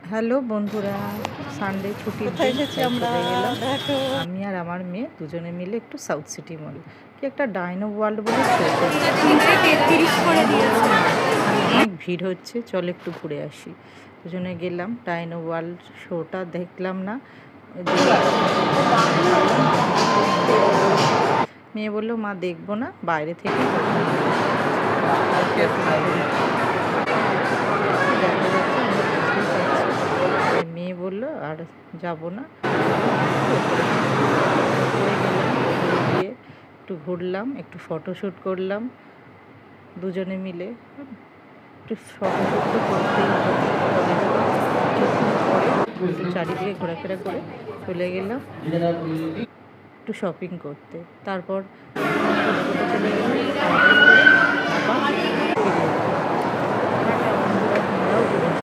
Hello বন্ধুরা, Sunday ছুটির কোথায় দিন এসেছি তাই আমরা? চলে গেলাম দেখো। আমি আর আমার মেয়ে দুজনে মিলে একটু সাউথ সিটি মল, কি একটা ডাইনো ওয়ার্ল্ড বলে শো করছে। ৩:৩০ করে আমি বললাম দিয়েছে। না, এখানে অনেক ভিড় হচ্ছে, চল একটু ঘুরে আসি। দুজনে গেলাম, ডাইনো ওয়ার্ল্ড শোটা দেখলাম না, মেয়ে বললো মা দেখবো না, বাইরে থেকে দেখা যাচ্ছে আমরা বুঝতেই পারছি। তাই মেয়ে বললো আর যাব না, ওপরে গেলাম, ওপরে গিয়ে একটু ঘুরলাম, একটু ফটোশ্যুট করলাম দুজনে মিলে। একটু ফটোশ্যুট তো করতেই হবে, কিছুক্ষণ পরে একটু চারিদিকে ঘোরাফেরা করে চলে গেলাম একটু শপিং করতে। তারপর চলে গেলাম, খাওয়া দাওয়া করে আবার ফিরে এলাম।